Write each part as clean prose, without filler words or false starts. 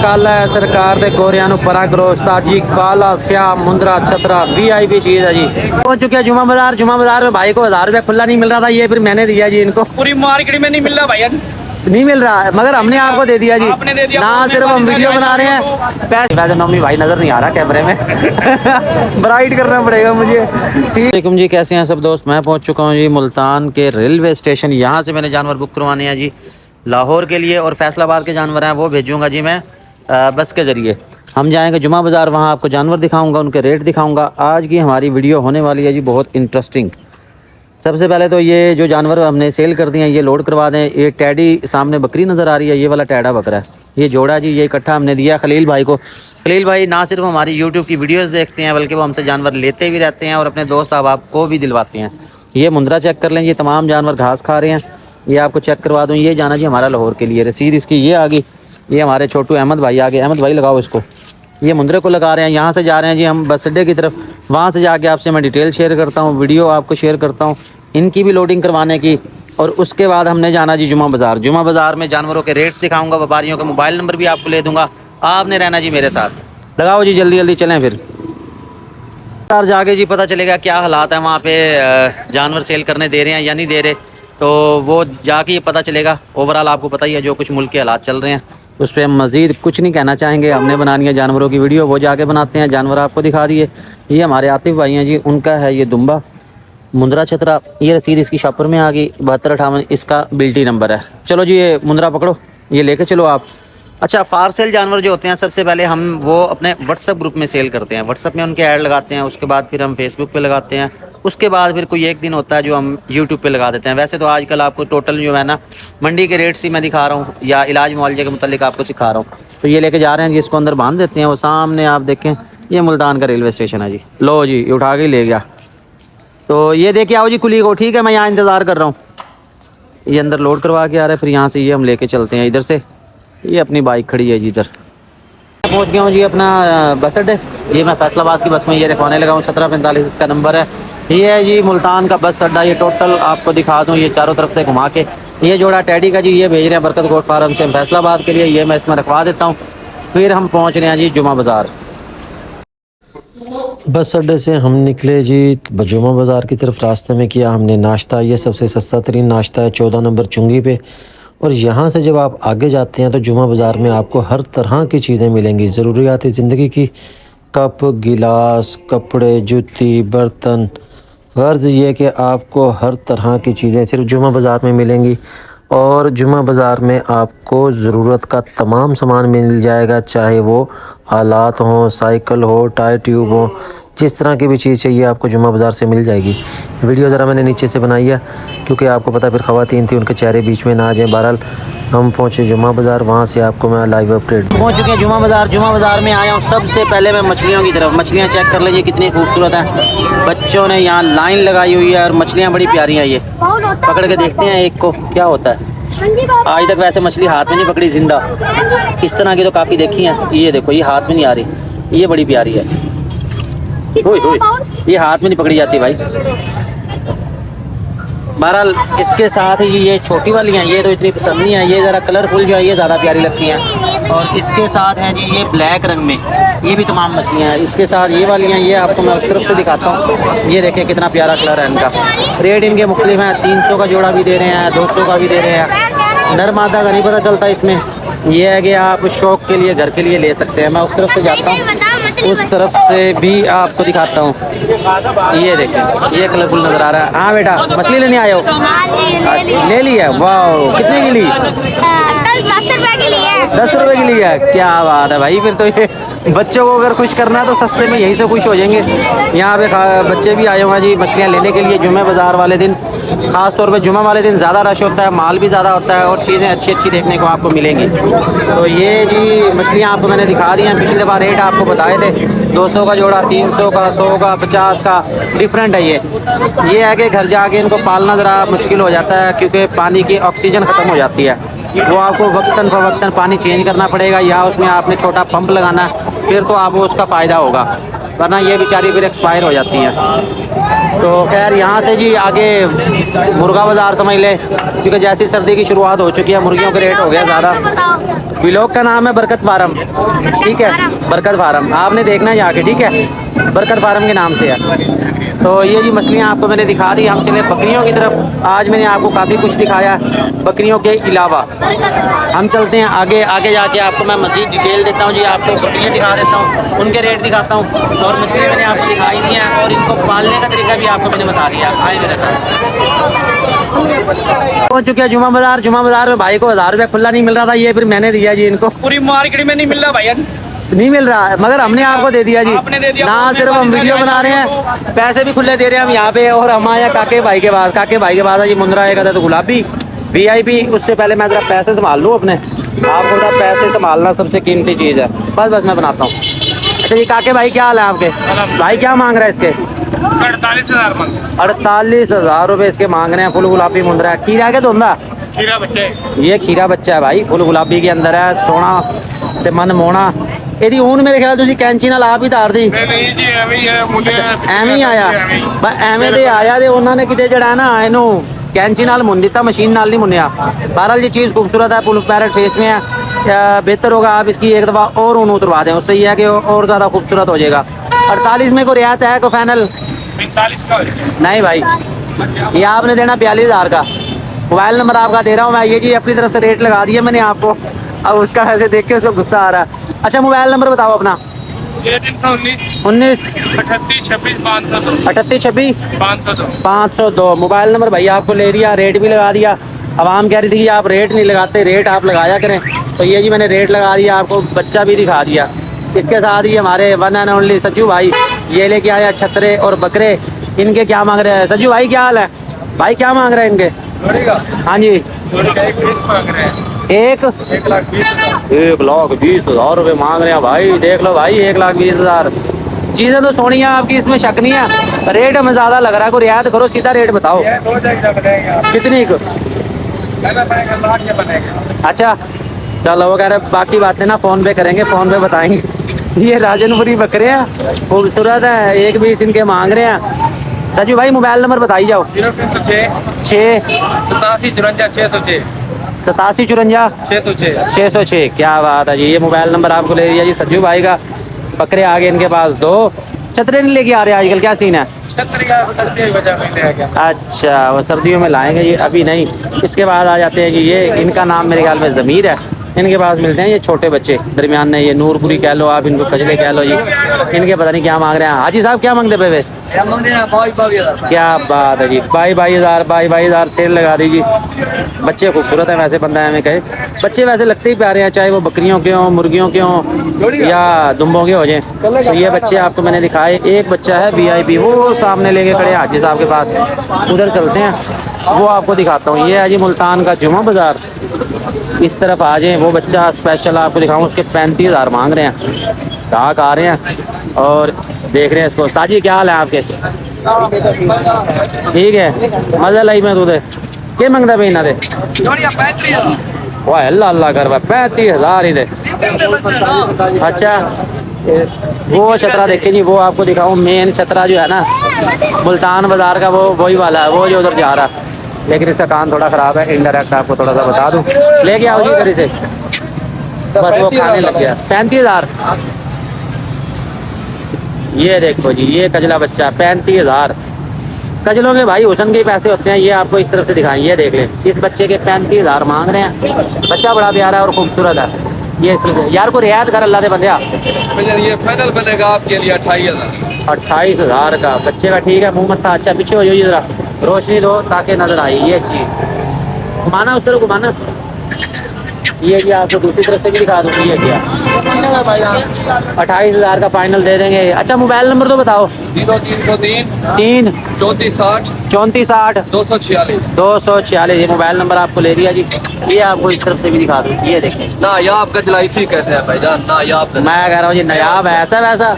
काला है सरकार दे गोरियां नु परा करो उस्ताद जी। काला स्या मुंद्रा छतरा वीआईपी चीज है जी। पहुंच चुके हैं जुमा बाजार में भाई को 1000 रुपया खुला नहीं मिल रहा था, ये फिर मैंने दिया जी इनको। पूरी मार्केट में नहीं मिल रहा भैया, नहीं मिल रहा है मगर हमने आपको दे दिया जी। आपने दे दिया ना सिर्फ हम वीडियो बना रहे हैं पैसे वैसे नॉमी भाई नजर नहीं आ रहा कैमरे में ब्राइट करना पड़ेगा मुझे। ठीक जी, कैसे हैं सब दोस्त। मैं पहुंच चुका हूं जी मुल्तान के रेलवे स्टेशन। यहाँ से मैंने जानवर बुक करवाने हैं जी लाहौर के लिए, और फैसलाबाद के जानवर हैं वो भेजूँगा जी मैं बस के ज़रिए। हम जाएंगे जुमा बाज़ार, वहाँ आपको जानवर दिखाऊंगा, उनके रेट दिखाऊंगा। आज की हमारी वीडियो होने वाली है जी बहुत इंटरेस्टिंग। सबसे पहले तो ये जो जानवर हमने सेल कर दिए हैं ये लोड करवा दें। ये टैडी सामने बकरी नज़र आ रही है, ये वाला टैडा बकरा है, ये जोड़ा जी, ये इकट्ठा हमने दिया खलील भाई को। खलील भाई ना सिर्फ हमारी यूट्यूब की वीडियोस देखते हैं बल्कि वो हमसे जानवर लेते भी रहते हैं और अपने दोस्त अहबाब को भी दिलवाते हैं। ये मुंद्रा चेक कर लें, ये तमाम जानवर घास खा रहे हैं, ये आपको चेक करवा दूँ। ये जाना जी हमारा लाहौर के लिए, रसीद इसकी ये आ गई। ये हमारे छोटू अहमद भाई आ गए, अहमद भाई लगाओ इसको। ये मुंद्रे को लगा रहे हैं। यहाँ से जा रहे हैं जी हम बस अड्डे की तरफ, वहाँ से जाके आपसे मैं डिटेल शेयर करता हूँ, वीडियो आपको शेयर करता हूँ इनकी भी लोडिंग करवाने की। और उसके बाद हमने जाना जी जुमा बाज़ार। जुमा बाज़ार में जानवरों के रेट्स दिखाऊंगा, व्यापारियों का मोबाइल नंबर भी आपको ले दूंगा। आपने रहना जी मेरे साथ। लगाओ जी जल्दी जल्दी चलें फिर बाज़ार जाके जी पता चलेगा क्या हालात है वहाँ पे, जानवर सेल करने दे रहे हैं या नहीं दे रहे, तो वो जाके ये पता चलेगा। ओवरऑल आपको पता ही है जो कुछ मुल्क के हालात चल रहे हैं, उस पर हम मज़ीद कुछ नहीं कहना चाहेंगे। हमने बनानी है जानवरों की वीडियो, वो जाके बनाते हैं। जानवर आपको दिखा दिए। ये हमारे आतिफ भाई हैं जी, उनका है ये दुम्बा मुंद्रा छतरा। ये रसीद इसकी शॉपर में आ गई 7258, इसका बिल्टी नंबर है। चलो जी ये मुंद्रा पकड़ो, ये लेके चलो आप। अच्छा, फार सेल जानवर जो होते हैं सबसे पहले हम वो अपने व्हाट्सएप ग्रुप में सेल करते हैं, व्हाट्सएप में उनके ऐड लगाते हैं, उसके बाद फिर हम फेसबुक पे लगाते हैं, उसके बाद फिर कोई एक दिन होता है जो हम यूट्यूब पे लगा देते हैं। वैसे तो आजकल आपको टोटल जो है ना मंडी के रेट्स ही मैं दिखा रहा हूँ या इलाज मुआवजे के मुतालिक आपको सिखा रहा हूँ। तो ये लेके जा रहे हैं जी, इसको अंदर बांध देते हैं। वो सामने आप देखें ये मुल्तान का रेलवे स्टेशन है जी। लो जी ये उठा के ही ले गया, तो ये देखे आओ जी कुली को। ठीक है मैं यहाँ इंतज़ार कर रहा हूँ। ये अंदर लोड करवा के आ रहा है, फिर यहाँ से ये हम लेके चलते हैं इधर से। ये अपनी बाइक खड़ी है जी इधर। पहुँच गया हूँ जी अपना बस अड्डे। ये मैं फैसलाबाद की बस में ये रखवाने लगा हूँ, 1745 इसका नंबर है। ये है जी मुल्तान का बस अड्डा। ये टोटल आपको दिखा दूँ ये चारों तरफ से घुमा के। ये जोड़ा टैडी का जी ये भेज रहे हैं बरकत कोट फार्म से फैसलाबाद के लिए, ये मैं इसमें रखवा देता हूँ। फिर हम पहुँच रहे हैं जी जुमा बाज़ार। बस अड्डे से हम निकले जी जुमा बाज़ार की तरफ। रास्ते में किया हमने नाश्ता, ये सबसे सस्ता तरीन नाश्ता है 14 नंबर चुंगी पे। और यहाँ से जब आप आगे जाते हैं तो जुमा बाज़ार में आपको हर तरह की चीज़ें मिलेंगी, ज़रूरियात ज़िंदगी की, कप गिलास कपड़े जूती बर्तन। गर्ज ये कि आपको हर तरह की चीज़ें सिर्फ जुमा बाज़ार में मिलेंगी। और जुमा बाज़ार में आपको ज़रूरत का तमाम सामान मिल जाएगा, चाहे वो आलात हों, साइकिल हो, टायर ट्यूब हो, जिस तरह की भी चीज़ चाहिए आपको जुमा बाज़ार से मिल जाएगी। वीडियो ज़रा मैंने नीचे से बनाई है क्योंकि आपको पता फिर ख़वातीन थी उनके चेहरे बीच में ना आ जाए। बहरहाल हम पहुँचे जुमा बाज़ार, वहाँ से आपको मैं लाइव अपडेट। पहुँच चुके हैं जुमा बाज़ार। जुमा बाज़ार में आया हूँ। सबसे पहले मैं मछलियों की तरफ, मछलियाँ चेक कर लीजिए कितनी खूबसूरत हैं। बच्चों ने यहाँ लाइन लगाई हुई है और मछलियाँ बड़ी प्यारी हैं। ये पकड़ के देखते हैं एक को क्या होता है। आज तक वैसे मछली हाथ में नहीं पकड़ी जिंदा, इस तरह की तो काफ़ी देखी हैं। ये देखो ये हाथ में नहीं आ रही, ये बड़ी प्यारी है। ओए ओए ये हाथ में नहीं पकड़ी जाती भाई। बहरहाल इसके साथ ही ये छोटी वाली हैं, ये तो इतनी पसंद नहीं है, ये ज़रा कलरफुल जो है ये ज़्यादा प्यारी लगती हैं। और इसके साथ हैं जी ये ब्लैक रंग में, ये भी तमाम मछलियाँ हैं। इसके साथ ये वाली हैं, ये आपको मैं उस तरफ से दिखाता हूँ। ये देखिए कितना प्यारा कलर है इनका। रेट इनके मुख्तलिफ हैं, 300 का जोड़ा भी दे रहे हैं, 200 का भी दे रहे हैं। नर मादा का नहीं पता चलता इसमें। ये है कि आप शौक के लिए घर के लिए ले सकते हैं। मैं उस तरफ से जाता हूँ, उस तरफ से भी आपको दिखाता हूँ। ये देखें ये कलरफुल नज़र आ रहा है। हाँ बेटा मछली लेने आए हो? ले लिया। वाह कितने की ली? 10 रुपए की ली है। 10 रुपए की ली है, क्या बात है भाई। फिर तो ये बच्चों को अगर खुश करना है तो सस्ते में यहीं से खुश हो जाएंगे। यहाँ पे बच्चे भी आए हुए हैं जी मछलियाँ लेने के लिए। जुमे बाज़ार वाले दिन, ख़ास तौर पे जुमा वाले दिन ज़्यादा रश होता है, माल भी ज़्यादा होता है और चीज़ें अच्छी अच्छी देखने को आपको मिलेंगी। तो ये जी मछलियाँ आपको मैंने दिखा दी हैं। पिछली दफ़ा रेट आपको बताए थे, 200 का जोड़ा, 300 का, 100 का, 50 का, डिफरेंट है। ये है कि घर जाके इनको पालना ज़रा मुश्किल हो जाता है क्योंकि पानी की ऑक्सीजन ख़त्म हो जाती है। वो आपको वक्तन फ़वक्तन पानी चेंज करना पड़ेगा या उसमें आपने छोटा पंप लगाना है, फिर तो आपको उसका फ़ायदा होगा। वरना ये बेचारी फिर एक्सपायर हो जाती हैं। तो खैर यहाँ से जी आगे मुर्गा बाज़ार समझ ले, क्योंकि जैसी सर्दी की शुरुआत हो चुकी है मुर्गियों के रेट हो गया ज़्यादा। व्लॉग का नाम है बरकत फार्म, ठीक है, बरकत फार्म आपने देखना है जाके, ठीक है, बरकत फार्म के नाम से है। तो ये जी मछलियाँ आपको मैंने दिखा दी। हम चले बकरियों की तरफ। आज मैंने आपको काफ़ी कुछ दिखाया बकरियों के अलावा। हम चलते हैं आगे, आगे जाके आपको मैं मज़ीद डिटेल देता हूँ जी। आपको बकरियाँ दिखा देता हूँ, उनके रेट दिखाता हूँ, और मछली मैंने आपको दिखाई दी है, और इनको पालने का तरीका भी आपको मैंने बता दिया। आए मेरे साथ पहुँच चुके हैं जुमा बाज़ार। जुमा बाज़ार में भाई को 1000 रुपये खुला नहीं मिल रहा था, ये फिर मैंने दिया जी इनको। पूरी मार्केट में नहीं मिल रहा भैया। नहीं मिल रहा है, मगर हमने आपको दे दिया जी। आपने दे दिया। ना सिर्फ हम वीडियो बना रहे हैं, पैसे भी खुले दे रहे हैं हम यहाँ पे। और हम आए काके भाई के बाद, काके भाई के बाद है जी मुंद्रा एक तो गुलाबी VIP। उससे पहले मैं जरा पैसे संभाल लूँ अपने। आपको जरा पैसे संभालना सबसे कीमती चीज़ है। बस मैं बनाता हूँ। अच्छा जी काके भाई, क्या हाल है आपके? भाई क्या मांग रहा है इसके? 48,000 48,000 रुपये इसके मांग रहे हैं। फुल गुलाबी मुंद्रा है, खीरा के धुंधा खीरा बच्चे। ये खीरा बच्चा है भाई, फुल गुलाबी के अंदर है, सोना ते मन मोना। ਇਹਦੀ ਹੁਣ ਮੇਰੇ ਖਿਆਲ ਤੁਸੀਂ ਕੈਂਚੀ ਨਾਲ ਆਪ ਹੀ ਤਾਰਦੀ। नहीं जी ਐਵੇਂ ਹੀ ਹੈ ਮੁੰਡੇ ਐਵੇਂ ਹੀ ਆਇਆ, ਬਸ ਐਵੇਂ ਦੇ ਆਇਆ ਤੇ ਉਹਨਾਂ ਨੇ ਕਿਤੇ ਜਿਹੜਾ ਨਾ ਇਹਨੂੰ कैंची नाल मुन दिता, मशीन नाल नहीं मुनिया। बहरहाल ये चीज़ खूबसूरत है, फुल पैरेट फेस में है। बेहतर होगा आप इसकी एक दफ़ा और ऊन उतरवा दें, उससे ये है कि और ज़्यादा खूबसूरत हो जाएगा। 48 में कोई रियायत है को फाइनल? 45 का नहीं भाई, ये आपने देना 42,000 का। मोबाइल नंबर आपका दे रहा हूँ मैं, ये जी अपनी तरफ से रेट लगा दिया मैंने आपको। अब उसका ऐसे देख के उसको गुस्सा आ रहा है। अच्छा मोबाइल नंबर बताओ अपना। 19 38 26 502 38 26 502 502 मोबाइल नंबर भैया आपको ले दिया, रेट भी लगा दिया। अब आम कह रही थी कि आप रेट नहीं लगाते, रेट आप लगाया करें, तो ये जी मैंने रेट लगा दिया, आपको बच्चा भी दिखा दिया। इसके साथ ही हमारे वन एंड ओनली सज्जू भाई ये लेके आया छतरे और बकरे। इनके क्या मांग रहे हैं सज्जू भाई, क्या हाल है भाई, क्या मांग रहे हैं इनके? हाँ जी, एक 1,20,000 रुपये मांग रहे हैं भाई। देख लो भाई, 1,20,000। चीज़ें तो सोनी है आपकी, इसमें शक नहीं है। रेट हमें ज़्यादा लग रहा है, कोई रियायत करो, सीधा रेट बताओ कितनी को? अच्छा चलो, वो कह रहे बाकी बातें ना फ़ोन पे करेंगे, फ़ोन पे बताएंगे। ये राजनपुरी बकरे हैं, खूबसूरत है, 1,20 इनके मांग रहे हैं। सजू भाई मोबाइल नंबर बताई जाओ। 6 87 54 606 87 54 606। क्या बात है जी, ये मोबाइल नंबर आपको ले दिया जी सज्जू भाई का। बकरे आ गए इनके पास दो। छतरे नहीं लेके आ रहे आजकल, क्या सीन है? अच्छा वो सर्दियों में लाएंगे जी, अभी नहीं। इसके बाद आ जाते हैं जी, ये इनका नाम मेरे ख्याल में ज़मीर है। इनके पास मिलते हैं ये छोटे बच्चे दरमियान में, ये नूरपुरी कह लो आप, इनको कजले कह लो जी। इनके पता नहीं क्या मांग रहे हैं। हाजी साहब क्या मांगते पे? क्या बात है जी, 22,000 सेल लगा दीजिए। बच्चे खूबसूरत हैं वैसे, बंदा में कहे बच्चे वैसे लगते ही प्यारे हैं, चाहे वो बकरियों के हों, मुर्गियों के हों या दुम्बों के हो जाएं। तो ये बच्चे आपको मैंने दिखाए। एक बच्चा है VIP, वो सामने लेके खड़े हैं हाजी साहब के पास, उधर चलते हैं, वो आपको दिखाता हूँ। ये है जी मुल्तान का जुमा बाज़ार। इस तरफ आ जाएं, वो बच्चा स्पेशल आपको दिखाऊँ, उसके 35,000 मांग रहे हैं। ग्राहक आ रहे हैं और देख रहे हैं इसको। साजी क्या हाल है आपके? ठीक है, मजा लाई मैं तुझे के मंगता पे इन्होंने वाह अल्लाह अल्लाह कर 35,000 ही दे। अच्छा वो छतरा देखे जी, वो आपको दिखाऊँ। मेन छतरा जो है ना मुल्तान बाज़ार का, वो वही वाला है, वो जो उधर जा रहा है। लेकिन इसका कान थोड़ा ख़राब है, इनडायरेक्ट आपको थोड़ा सा बता दूँ। लेके आओ जी इधर से, बस वो खाने लग गया। 35,000। ये देखो जी, ये कजला बच्चा 35,000। कजलों के भाई हुसन के पैसे होते हैं। ये आपको इस तरफ से दिखाएं, ये देख लें, इस बच्चे के 35,000 मांग रहे हैं। बच्चा बड़ा प्यारा है और खूबसूरत है। ये इस तरफ यार को रियायत कर अल्लाह दे बंदे। ये फाइनल बनेगा आपके लिए 28,000। 28,000 का बच्चे का, ठीक है। मुँह मत्था अच्छा, पीछे हो जाइए जरा, रोशनी दो ताकि नजर आए ये चीज़। घुमाना उस तरह घुमाना। ये भी आपको दूसरी तरफ से भी दिखा दूँगी। ये क्या 28,000 का फाइनल दे देंगे। अच्छा मोबाइल नंबर तो बताओ। 0303 3 34 60 34 60 246 246। ये मोबाइल नंबर आपको ले दिया जी। ये आपको इस तरफ से भी दिखा दूँ, ये देखें। नायाब गजला इसी कहते हैं भाईजान, नायाब। मैं कह रहा हूँ जी नायाब है, ऐसा वैसा।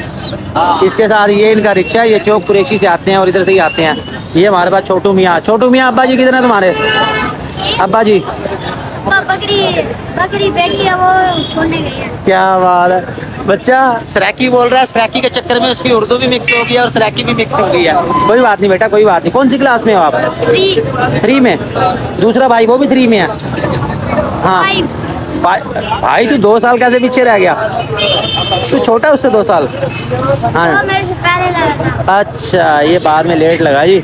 इसके साथ ये इनका रिक्शा, ये चौक कुरैशी से आते हैं और इधर से ही आते हैं। ये हमारे पास छोटू मियाँ। छोटू मियाँ अब्बा जी कितने तुम्हारे? अब्बा जी बकरी बकरी बेची है, वो छोड़ने गई है। क्या बात है। बच्चा सराकी बोल रहा है, सराकी के चक्कर में उसकी उर्दू भी मिक्स हो गई है और सराकी भी मिक्स हो गई है। कोई बात नहीं बेटा, कोई बात नहीं। कौन सी क्लास में हो आप? 3 में। दूसरा भाई वो भी 3 में है? हाँ। भाई तू 2 साल कैसे पीछे रह गया? तू छोटा उससे 2 साल? हाँ। वो मेरे से पहले लगा था। अच्छा, ये बाद में लेट लगा जी।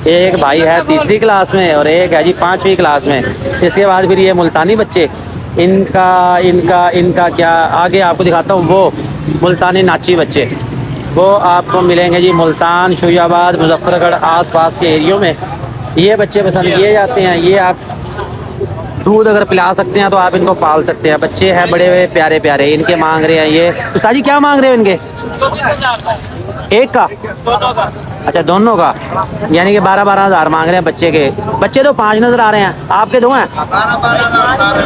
एक भाई है 3री क्लास में और एक है जी 5वीं क्लास में। इसके बाद फिर ये मुल्तानी बच्चे, इनका क्या आगे आपको दिखाता हूँ। वो मुल्तानी नाची बच्चे वो आपको मिलेंगे जी मुल्तान, शुजाबाद, मुजफ्फरगढ़ आसपास के एरियो में। ये बच्चे पसंद किए जाते हैं। ये आप दूध अगर पिला सकते हैं तो आप इनको पाल सकते हैं। बच्चे हैं बड़े बड़े प्यारे प्यारे। इनके मांग रहे हैं ये तो साजी क्या मांग रहे हो इनके? एक का? अच्छा, दोनों का, यानी कि 12-12 हज़ार मांग रहे हैं बच्चे के। बच्चे तो 5 नजर आ रहे हैं, आपके 2 हैं?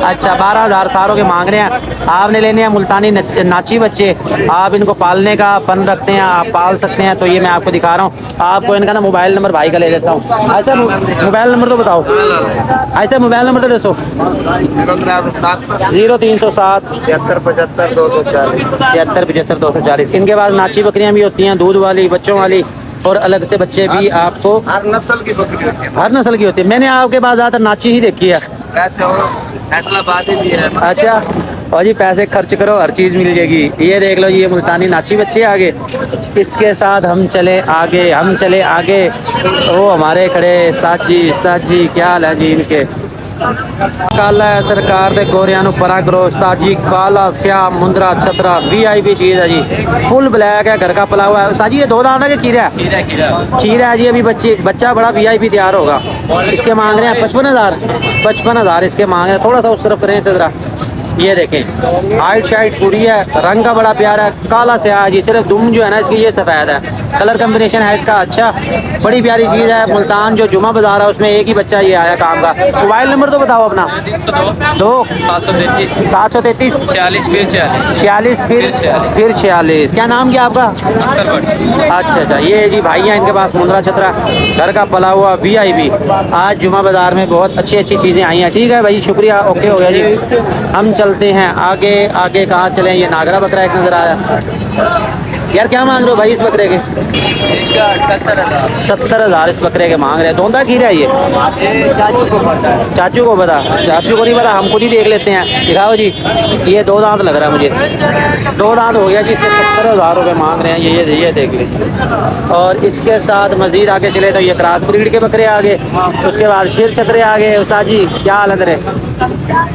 अच्छा, 12 हज़ार सारों के मांग रहे हैं। आपने लेने हैं मुल्तानी नाची बच्चे। आप इनको पालने का फन रखते हैं, आप पाल सकते हैं। तो ये मैं आपको दिखा रहा हूँ। आपको इनका ना मोबाइल नंबर भाई का ले लेता हूँ। ऐसा मोबाइल नंबर तो बताओ, ऐसा मोबाइल नंबर तो दसो। 0307 75 240। 75 240। इनके पास नाची बकरियां भी होती हैं, दूध वाली, बच्चों वाली, और अलग से बच्चे भी आपको हर नस्ल की बकरी होती है। हर नस्ल की होती है। मैंने आपके पास ज़्यादातर नाची ही देखी है। ऐसे हो फैसलाबाद भी है। अच्छा, और जी पैसे खर्च करो हर चीज़ मिल जाएगी। ये देख लो, ये मुल्तानी नाची बच्चे आगे। इसके साथ हम चले आगे। वो हमारे खड़े उस्ताद जी क्या हाल है जी इनके? काला है सरकार दे गोरियां नु परा करो। उस्ताद जी काला स्याह मुंदरा छतरा VIP चीज़ है जी। फुल ब्लैक है, घर का पला हुआ है। उस्ताद जी ये 2 दांत है कि खीरा है? खीरा है जी। अभी बच्चा बड़ा VIP तैयार होगा। इसके मांग रहे हैं 55 हज़ार इसके मांग रहे हैं। थोड़ा सा उस तरफ करें से ज़रा। ये देखें, हाइट शाइट पूरी है, रंग का बड़ा प्यारा है, काला स्याह जी। सिर्फ दुम जो है ना इसकी ये सफ़ेद है। कलर कम्बिनेशन है इसका अच्छा, बड़ी प्यारी चीज़ है। मुल्तान जो जुमा बाजार है उसमें एक ही बच्चा ये आया काम का। मोबाइल नंबर तो बताओ अपना। 733 46 फिर 46। क्या नाम क्या आपका? अच्छा, ये जी भाई हैं, इनके पास मुंद्रा छतरा, घर का पला हुआ VIP। आज जुमा बाजार में बहुत अच्छी चीज़ें आई हैं। ठीक है भाई, शुक्रिया, ओके हो गया जी। हम चलते हैं आगे कहाँ चलें? ये नागरा बकरा एक नज़र आया। यार क्या मांग रहे हो भाई इस बकरे के? 70 हज़ार इस बकरे के मांग रहे हैं। दोंदा खीरा है ये? चाचू को पता, चाचू को नहीं पता, हम खुद ही देख लेते हैं। दिखाओ जी, ये 2 दांत लग रहा है मुझे। 2 दांत हो गया जी। इसके 70 हज़ार रुपये मांग रहे हैं। ये देख लीजिए। और इसके साथ मज़ीद आगे चले तो ये क्रॉस ब्रीड के बकरे आ गए। उसके बाद फिर छतरे आ गए। उस्ताद जी क्या हाल है तेरे?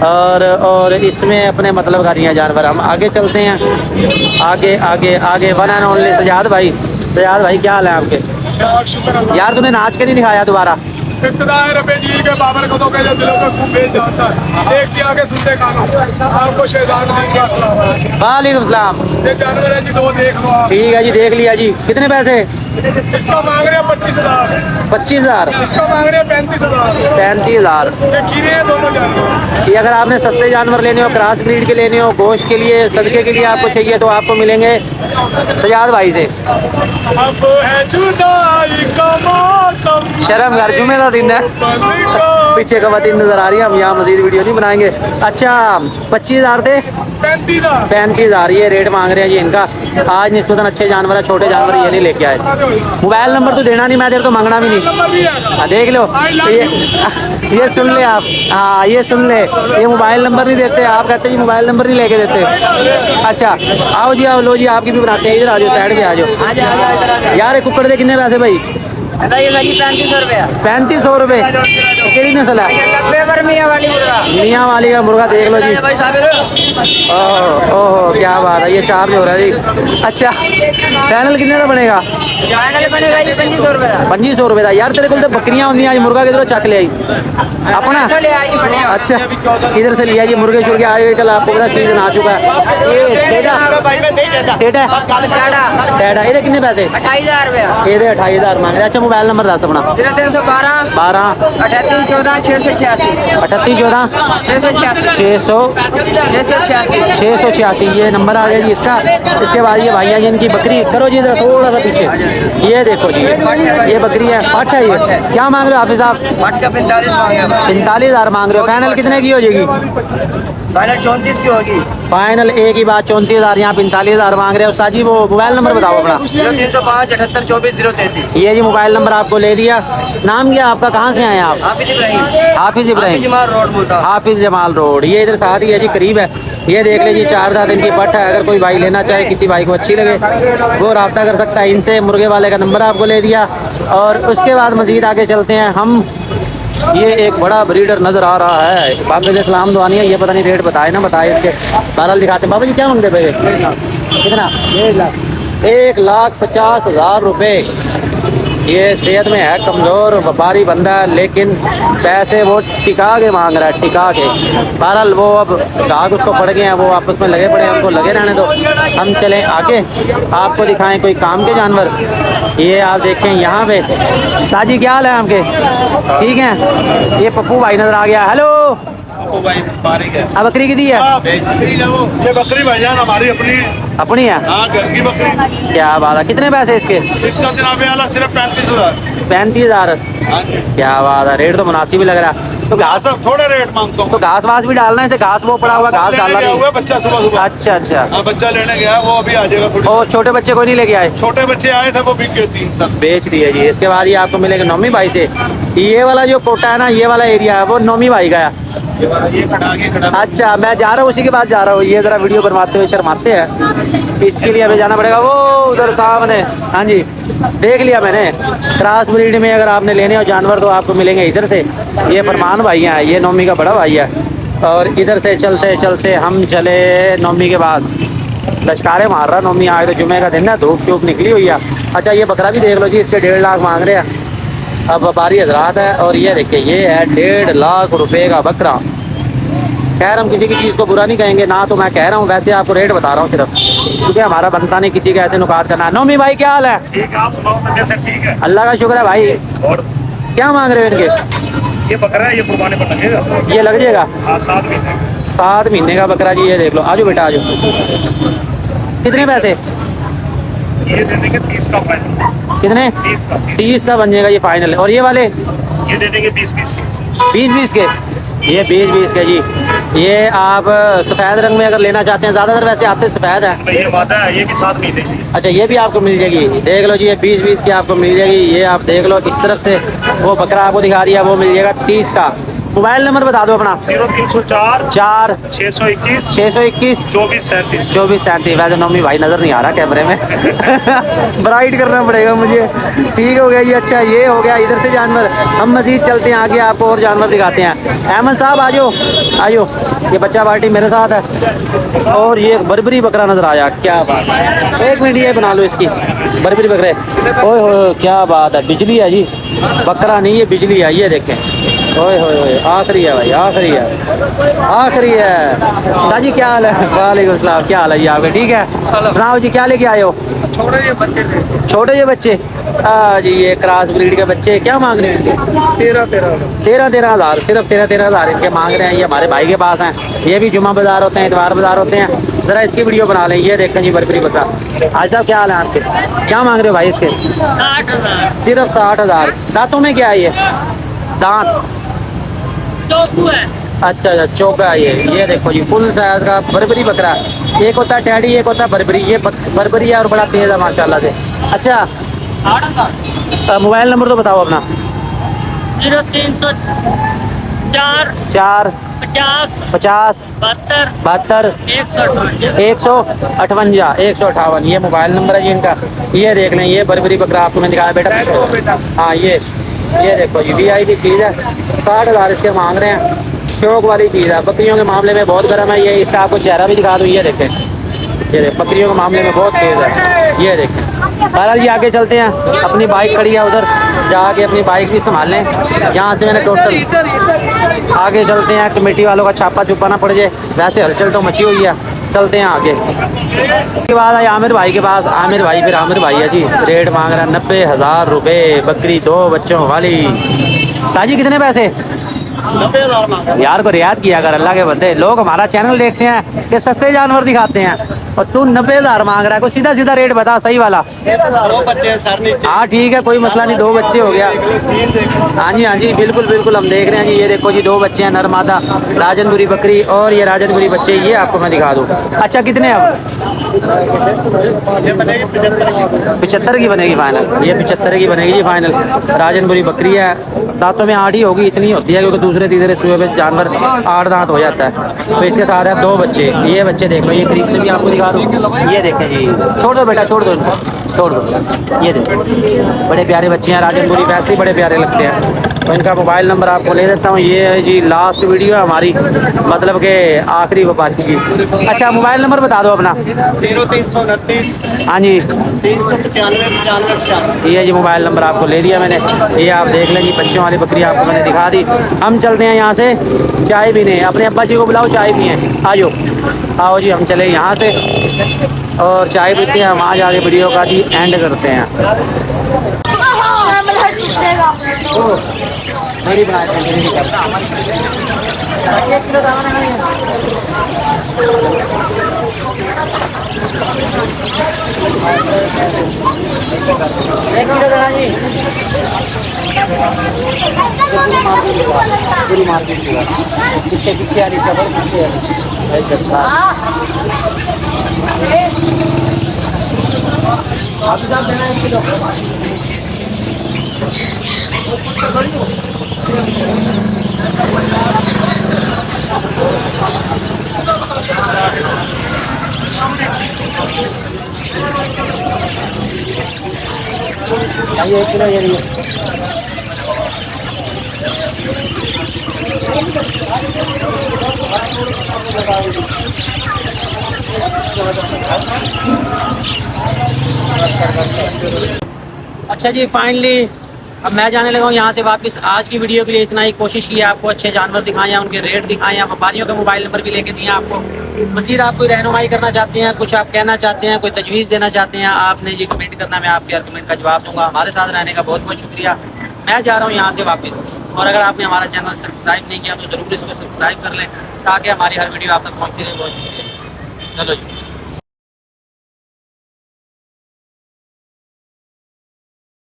और इसमें अपने मतलब का नहीं है जानवर। हम आगे चलते हैं, आगे वन एंड ओनली सजाद भाई क्या हाल है आपके? यार तूने नाच के नहीं दिखाया दोबारा। इब्तिदाई रबे जी के बाबर को तो कहे दिलों में खूब भेज जाता है। एक के आगे सुनते कानों आपको शहजाद का सलाम है। वालेकुम सलाम। ये जानवर है जी, 2 देख लो आप। ठीक है जी, देख लिया जी। कितने पैसे? इसका मांग रहे हैं 25 हज़ार। 25 हज़ार? इसका मांग रहे हैं 35 हज़ार। 35 हज़ार। ये खीरे हैं दोनों जानवर। ये अगर आपने सस्ते जानवर लेने हो, क्रॉस ब्रीड के लेने हो, गोश्त के लिए, सदके के लिए आपको चाहिए तो आपको मिलेंगे सजाद भाई से। अब है जुदाई का मौसम, शर्म कर, जुमे का दिन है। पीछे खवातीन नजर आ रही है। हम यहाँ मजीद वीडियो नहीं बनाएंगे। अच्छा, 25 हज़ार थे? 35 हज़ार ये रेट मांग रहे हैं जी इनका। आज निस्बतन अच्छे जानवर है, छोटे जानवर ये नहीं लेके आए। मोबाइल नंबर तो देना नहीं, मैं तेरे को मांगना भी नहीं। देख लो, ये सुन ले आप। हाँ, ये सुन ले, ये मोबाइल नंबर नहीं देते। आप कहते हैं मोबाइल नंबर नहीं लेके देते। अच्छा, आओ जी, आओ, लो जी, आपकी भी बनाते हैं। इधर आ जाओ, साइड पे आ जाओ। यार ये कुक्कड़ दे कितने पैसे भाई? 3500 रुपया। 3500 रुपये। केड़ी नस्ल है? मियाँ वाली का मुर्गा देख लो जी। ओहो क्या बात है, ये चार्ज हो रहा है जी। अच्छा, चैनल कितने का बनेगा? चैनल बनेगा जी 2500 रुपये का। 2500 रुपये का। यार तेरे को तो बकरियां होंगी, आज मुर्गा किधरों चक ले आई अपना? अच्छा, इधर से लिया जी मुर्गे शुर्गे आए। कल आपको पता सीजन आ चुका है। ये टेढ़ा ये कितने पैसे? 28,000 रुपया। ये 28,000 मांग रहे। अच्छा, मोबाइल नंबर दस अपना 0312 12 38 14 686 38 14 686 686 ये नंबर आ गया जी इसका। इसके बाद ये भाइयाँ जी इनकी बकरी करो जी इधर थोड़ा सा पीछे, ये देखो जी ये बकरी है। अच्छा ये क्या मांग रहे हो हाफिज साहब? 45,000 मांग रहे हो। फाइनल कितने की हो जाएगी? फाइनल 34 की होगी। फाइनल एक ही बात 34,000, यहाँ 45,000 मांग रहे हो। साजी वो मोबाइल नंबर बताओ अपना। 0305 78 24 033। ये जी मोबाइल नंबर आपको ले दिया। नाम क्या आपका, कहाँ से आए आप? हाफिज इब्राहिम, हाफिज इब्राहिम, जमाल रोड बोलता। हाफिज जमाल रोड, ये इधर साथ ही है जी, करीब है। ये देख लीजिए 4 दिन की पट है। अगर कोई भाई लेना चाहे, किसी भाई को अच्छी लगे, वो रब्ता कर सकता है इनसे। मुर्गे वाले का नंबर आपको ले दिया। और उसके बाद मजीद आगे चलते हैं हम। ये एक बड़ा ब्रीडर नज़र आ रहा है। बाबा जी सलाम दुआनी है। ये पता नहीं रेट बताए ना बताए इसके, बहरहाल दिखाते हैं। बाबा जी क्या मांगते पे? कितना? 1,50,000 रुपये। ये सेहत में है कमज़ोर, व्यापारी बंदा है, लेकिन पैसे वो टिका के मांग रहा है, टिका के। बहरहाल वो अब गाहक उसको पड़ गए हैं, वो आपस में लगे पड़े हैं, उनको लगे रहने दो। हम चलें आगे, आपको दिखाएं कोई काम के जानवर। ये आप देखें यहाँ पे। साजी क्या हाल है आपके? ठीक है। ये पप्पू भाई नजर आ गया। हेलो भाई फारिग है। अब बकरी कितनी है? ये बकरी भाईजान हमारी अपनी अपनी है। हाँ, घर की बकरी। क्या बात है, कितने पैसे इसके? इसका जनाब आला सिर्फ 35,000। 35,000। हाँ जी। क्या बात है, रेट तो मुनासिब ही लग रहा है। तो घास, सब थोड़े रेट मांगता हूँ। तो घास वास भी डालना है इसे? घास वो पड़ा हुआ घास डालना लेने गया नहीं? हुआ बच्चा सुबह सुबह। अच्छा अच्छा। हाँ, बच्चा लेने गया, वो अभी आ जाएगा थोड़ी। और छोटे बच्चे को नहीं लेके आए? छोटे बच्चे आए थे, वो बिक गए 3 साल। बेच दिए जी। इसके बाद ये आपको मिलेगा नौमी भाई से। ये वाला जो कोटा है ना, ये वाला एरिया है, वो नौमी भाई का है। ये खड़ा के खड़ा। अच्छा, मैं जा रहा हूँ उसी के बाद जा रहा हूँ। ये जरा वीडियो बनवाते हुए शर्माते हैं, इसके लिए हमें जाना पड़ेगा वो उधर सामने। हाँ जी, देख लिया मैंने। क्रॉस ब्रीड में अगर आपने लेने हो जानवर तो आपको मिलेंगे इधर से। ये फरमान भाई हैं, ये नौमी का बड़ा भाई है। और इधर से चलते चलते हम चले नौमी के बाद। लश्कारे मार रहा नौमी। आज तो जुमे का दिन है, धूप चूप निकली हुई है। अच्छा, ये बकरा भी देख लो जी, इसके 1.5 लाख मांग रहे हैं। अब व्यापारी हजरात है। और ये देखिए, ये है 1.5 लाख रुपए का बकरा। खैर, हम किसी की चीज़ को बुरा नहीं कहेंगे ना, तो मैं कह रहा हूँ, वैसे आपको रेट बता रहा हूँ सिर्फ, क्योंकि हमारा बनता नहीं किसी का ऐसे नुकात करना। नौमी भाई क्या हाल है? ठीक है, आप सुनाओ कैसे? ठीक है। अल्लाह का शुक्र है भाई। और क्या मांग रहे हो इनके? ये बकरा है, ये कुर्बानी पर लगेगा। ये लग जाएगा? हाँ, 7 महीने। 7 महीने का बकरा जी। ये देख लो, आजो बेटा आजो। कितने पैसे? ये दे देंगे 30 का फाइनल। कितने? 30 का। 30 का बन जाएगा ये फाइनल। और ये वाले? ये दे देंगे 20-20 के। 20-20 के। ये 20-20 के जी। ये आप सफ़ेद रंग में अगर लेना चाहते हैं, ज़्यादातर वैसे आते सफ़ेद है। भाई ये वादा है, ये भी 7 महीने की। अच्छा, ये भी आपको मिल जाएगी। देख लो जी, ये 20-20 की आपको मिल जाएगी। ये आप देख लो, इस तरफ से वो बकरा आपको दिखा दिया, वो मिल जाएगा 30 का। मोबाइल नंबर बता दो अपना। 0304 4 621 621 2437। 2437। वैसे नौमी भाई नज़र नहीं आ रहा कैमरे में। ब्राइट करना पड़ेगा मुझे। ठीक हो गया ये। अच्छा, ये हो गया इधर से जानवर। हम मजीद चलते हैं आगे, आपको और जानवर दिखाते हैं। अहमद साहब आ जाओ, आ जाओ। ये बच्चा पार्टी मेरे साथ है। और ये बर्बरी बकरा नज़र आया। क्या बात है, 1 मिनट ये बना लो इसकी। बर्बरी बकरे, ओए होए क्या बात है। बिजली है जी, बकरा नहीं, ये बिजली है। ये देखें, ओए होए होए, आखिरी है भाई, आखिरी है, आखिरी है। साजी क्या हाल है? वालेकुम सलाम, क्या हाल है जी आपके? ठीक है। बनाओ जी, क्या लेके आए हो? छोटे ये बच्चे थे। छोटे ये बच्चे? जी, ये क्रॉस ब्रीड के बच्चे। क्या मांग रहे हैं इनके? 13 हज़ार। सिर्फ 13 हज़ार इनके मांग रहे हैं। ये हमारे भाई के पास हैं। ये भी जुमा बाजार होते हैं, इतवार बाजार होते हैं। ज़रा इसकी वीडियो बना लें। ये देखें जी, बर्बरी बकरा। आज साहब क्या हाल है आपके? क्या मांग रहे हो भाई इसके? 60,000। सिर्फ 60,000। दांतों में क्या है ये? दांत अच्छा अच्छा, चौका है ये देखो जी, फुल साइज का बर्बरी बकरा। एक होता है टैडी, एक होता है बर्बरी। ये बर्बरी है और बड़ा तेज है माशाल्लाह से। अच्छा, मोबाइल नंबर तो बताओ अपना। 0304 4 50 50 72 72 158। 158। ये मोबाइल नंबर है जी इनका। ये देख लें, ये बर्बरी बकरा आपको मैं दिखाया बेटा। हाँ, ये देखो जी, VIP चीज़ है। 60,000 इसके मांग रहे हैं। शौक वाली चीज़ है। बकरियों के मामले में बहुत गर्म है ये। इसका आपको चेहरा भी दिखा दूँ। ये देखें, ये देखें, बकरियों के मामले में बहुत तेज़ है। ये देखें। बहरहाल जी, आगे चलते हैं। अपनी बाइक खड़ी है उधर, जाके अपनी बाइक भी संभाल लें। यहाँ से मैंने टोटल आगे चलते हैं, कमेटी वालों का छापा छुपा ना पड़ जाए। वैसे हलचल तो मची हुई है। चलते हैं आगे। उसके बाद आए आमिर भाई के पास। आमिर भाई, फिर आमिर भाई है जी, रेट मांग रहा है 90,000 रुपये बकरी 2 बच्चों वाली। साजी कितने पैसे? 90,000 मांगा। यार को रियायत किया कर, अल्लाह के बंदे। लोग हमारा चैनल देखते हैं कि सस्ते जानवर दिखाते हैं और तू 90,000 मांग रहा है। कोई सीधा सीधा रेट बता, सही वाला। 2 बच्चे सर नीचे। हाँ ठीक है, कोई मसला नहीं, 2 बच्चे हो गया। हाँ जी हाँ जी, बिल्कुल बिल्कुल, हम देख रहे हैं जी। ये देखो जी, 2 बच्चे हैं, नर मादा राजनपुरी बकरी, और ये राजनपुरी बच्चे, ये आपको मैं दिखा दूँ। अच्छा कितने अब? ये बनेगी 75 की बनेगी फाइनल। ये 75 की बनेगी जी फाइनल। राजनपुरी बकरी है, दांतों में 8 ही होगी, इतनी होती है क्योंकि दूसरे तीसरे सुबह पे जानवर 8 दांत हो जाता है। तो इसके साथ है 2 बच्चे। ये बच्चे देख लो, ये करीब से भी आपको दिखा दूँ। ये देखें जी, छोड़ दो बेटा, छोड़ दो इनको, छोड़ दो। ये देखो, बड़े प्यारे बच्चे हैं, राजनपुरी वैसे ही बड़े प्यारे लगते हैं। तो इनका मोबाइल नंबर आपको ले देता हूँ। ये है जी लास्ट वीडियो है हमारी, मतलब के आखिरी व्यापारी की। अच्छा मोबाइल नंबर बता दो अपना। 0329 हाँ जी, 395 95। ये जी मोबाइल नंबर आपको ले लिया मैंने। ये आप देख लें जी, बच्चों वाली बकरी आपको मैंने दिखा दी। हम चलते हैं यहाँ से चाय पीने। अपने अब्बा जी को बुलाओ, चाय पिए। आओ आओ जी, हम चले यहाँ से और चाय पीते हैं। हम आज आगे वीडियो का जी एंड करते हैं। मेरी बनाए थे, मेरी पूरी मार्केट पीछे पीछे आ रही खबर, पीछे ये 1 किलो ये लिए। अच्छा जी, फाइनली अब मैं जाने लगा हूँ यहाँ से वापस। आज की वीडियो के लिए इतना ही। कोशिश की है आपको अच्छे जानवर दिखाएं, उनके रेट दिखाएं, व्यापारियों के मोबाइल नंबर भी लेके दिए आपको। मज़ीद आप कोई रहनुमाई करना चाहते हैं, कुछ आप कहना चाहते हैं, कोई तजवीज़ देना चाहते हैं, आपने जी कमेंट करना, मैं आपके हर कमेंट का जवाब दूंगा। हमारे साथ रहने का बहुत बहुत शुक्रिया। मैं जा रहा हूँ यहाँ से वापस, और अगर आपने हमारा चैनल सब्सक्राइब नहीं किया तो ज़रूर इसको सब्सक्राइब कर लें ताकि हमारी हर वीडियो आप तक पहुँचती रहे। बहुत शुक्रिया। चलो जी।